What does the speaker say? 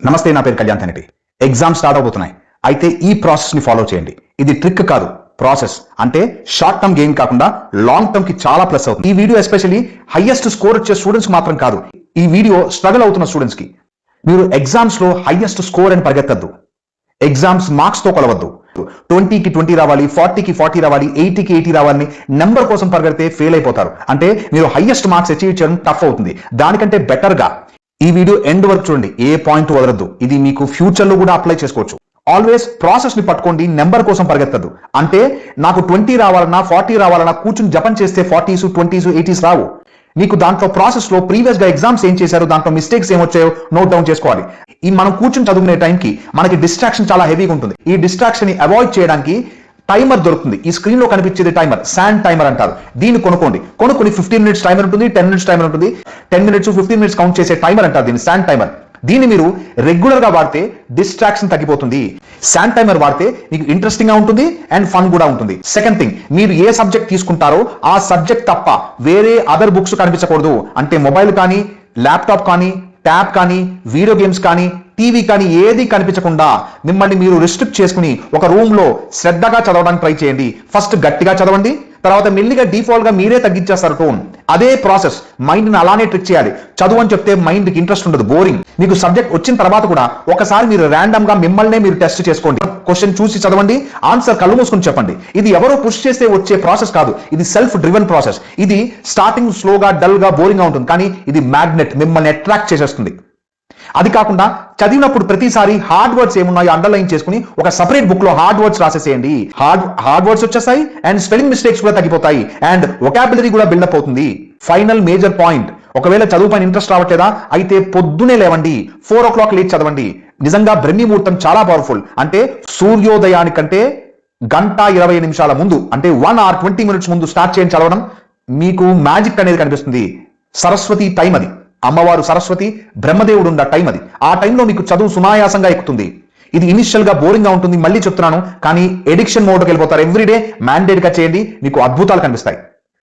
నమస్తే, నా పేరు కళ్యాణ్ తనిటి. ఎగ్జామ్ స్టార్ట్ అవబోతున్నాయి. అయితే ఈ ప్రాసెస్ ని ఫాలో చేయండి. ఇది ట్రిక్ కాదు, ప్రాసెస్. అంటే షార్ట్ టర్మ్ గెయిన్ కాకుండా లాంగ్ టర్మ్ కి చాలా ప్లస్ అవుతుంది. ఈ వీడియో ఎస్పెషల్లీ హైయెస్ట్ స్కోర్ వచ్చే స్టూడెంట్స్ మాత్రం కాదు. ఈ వీడియో స్ట్రగుల్ అవుతున్న స్టూడెంట్స్ కి. మీరు ఎగ్జామ్స్ లో హైయెస్ట్ స్కోర్ అని పరిగెత్తద్దు. ఎగ్జామ్స్ మార్క్స్ తో కొలవద్దు. 20కి 20 రావాలి, 40కి 40 రావాలి, 80కి 80 రావాలని నెంబర్ కోసం పరిగెడితే ఫెయిల్ అయిపోతారు. అంటే మీరు హైయెస్ట్ మార్క్స్ అచీవ్ చేయడం టఫ్ అవుతుంది. దానికంటే బెటర్ గా ఈ వీడియో ఎండ్ వరకు చూడండి. ఏ పాయింట్ వదలద్దు. ఇది మీకు ఫ్యూచర్ లో కూడా అప్లై చేసుకోవచ్చు. ఆల్వేస్ ప్రాసెస్ ని పట్టుకోండి, నెంబర్ కోసం పరిగెత్తద్దు. అంటే నాకు 20 రావాలన్నా 40 రావాలన్నా కూర్చుని జపం చేస్తే 40s 20s 80s రావు. మీకు దాంట్లో ప్రాసెస్ లో ప్రీవియస్ గా ఎగ్జామ్స్ ఏం చేశారు, దాంట్లో మిస్టేక్స్ ఏమొచ్చాయో నోట్ డౌన్ చేసుకోవాలి. ఈ మనం కూర్చుని చదువుకునే టైంకి మనకి డిస్ట్రాక్షన్ చాలా హెవీగా ఉంటుంది. ఈ డిస్ట్రాక్షన్ ని అవాయిడ్ చేయడానికి టైమర్ దొరుకుతుంది. ఈ స్క్రీన్ లో కనిపించేది టైమర్, శాండ్ టైమర్ అంటారు. దీన్ని కొనుక్కొని 15 మినిట్స్ టైమర్ ఉంటుంది, 10 మినిట్స్ టైమర్ ఉంటుంది. 10 మినిట్స్ 15 మినిట్స్ కౌంట్ చేసే టైమర్ అంటారు దీన్ని, శాండ్ టైమర్. దీన్ని మీరు రెగ్యులర్ గా వాడితే డిస్ట్రాక్షన్ తగ్గిపోతుంది. శాండ్ టైమర్ వాడితే మీకు ఇంట్రెస్టింగ్ గా ఉంటుంది అండ్ ఫన్ కూడా ఉంటుంది. సెకండ్ థింగ్, మీరు ఏ సబ్జెక్ట్ తీసుకుంటారో ఆ సబ్జెక్ట్ తప్ప వేరే అదర్ బుక్స్ కనిపించకూడదు. అంటే మొబైల్ కానీ, ల్యాప్టాప్ కానీ, ట్యాబ్ కానీ, వీడియో గేమ్స్ కానీ, టీవీ కానీ ఏది కనిపించకుండా మిమ్మల్ని మీరు రిస్ట్రిక్ట్ చేసుకుని ఒక రూమ్ లో శ్రద్ధగా చదవడానికి ట్రై చేయండి. ఫస్ట్ గట్టిగా చదవండి, తర్వాత మెల్లిగా డిఫాల్ట్ గా మీరే తగ్గించేస్తారు టోన్. అదే ప్రాసెస్. మైండ్ ని అలానే ట్రిక్ చేయాలి. చదువు అని చెప్తే మైండ్ కి ఇంట్రెస్ట్ ఉండదు, బోరింగ్. మీకు సబ్జెక్ట్ వచ్చిన తర్వాత కూడా ఒకసారి మీరు ర్యాండమ్ గా మిమ్మల్నే మీరు టెస్ట్ చేసుకోండి. క్వశ్చన్ చూసి చదవండి, ఆన్సర్ కళ్ళు మూసుకుని చెప్పండి. ఇది ఎవరో పుష్ చేస్తే వచ్చే ప్రాసెస్ కాదు. ఇది సెల్ఫ్ డ్రివెన్ ప్రాసెస్. ఇది స్టార్టింగ్ స్లోగా, డల్ గా, బోరింగ్ గా ఉంటుంది. కానీ ఇది మ్యాగ్నెట్, మిమ్మల్ని అట్రాక్ట్ చేసేస్తుంది. అది కాకుండా చదివినప్పుడు ప్రతిసారి హార్డ్ వర్డ్స్ ఏమున్నాయో అండర్లైన్ చేసుకుని ఒక సపరేట్ బుక్ లో హార్డ్ వర్డ్స్ రాసేసేయండి. హార్డ్ వర్డ్స్ వచ్చేస్తాయి అండ్ స్పెల్లింగ్ మిస్టేక్స్ కూడా తగ్గిపోతాయి అండ్ వొకాబులరీ కూడా బిల్డప్ అవుతుంది. ఫైనల్ మేజర్ పాయింట్, ఒకవేళ చదువు పైన ఇంట్రెస్ట్ రావట్లేదా అయితే పొద్దునే లేవండి, 4 o'clock లేచి చదవండి. నిజంగా బ్రహ్మీ ముహూర్తం చాలా పవర్ఫుల్. అంటే సూర్యోదయానికంటే 1:20 ముందు, అంటే 1 hour 20 minutes ముందు స్టార్ట్ చేయండి చదవడం. మీకు మ్యాజిక్ అనేది కనిపిస్తుంది. సరస్వతి టైం అది. అమ్మవారు సరస్వతి, బ్రహ్మదేవుడు ఉన్న టైం అది. ఆ టైంలో మీకు చదువు సునాయాసంగా ఎక్కుతుంది. ఇది ఇనిషియల్ గా బోరింగ్ గా ఉంటుంది, మళ్ళీ చెప్తున్నాను, కానీ ఎడిక్షన్ మోడ్కి వెళ్ళిపోతారు. ఎవ్రీడే మ్యాండేట్ గా చేయండి, మీకు అద్భుతాలు కనిపిస్తాయి.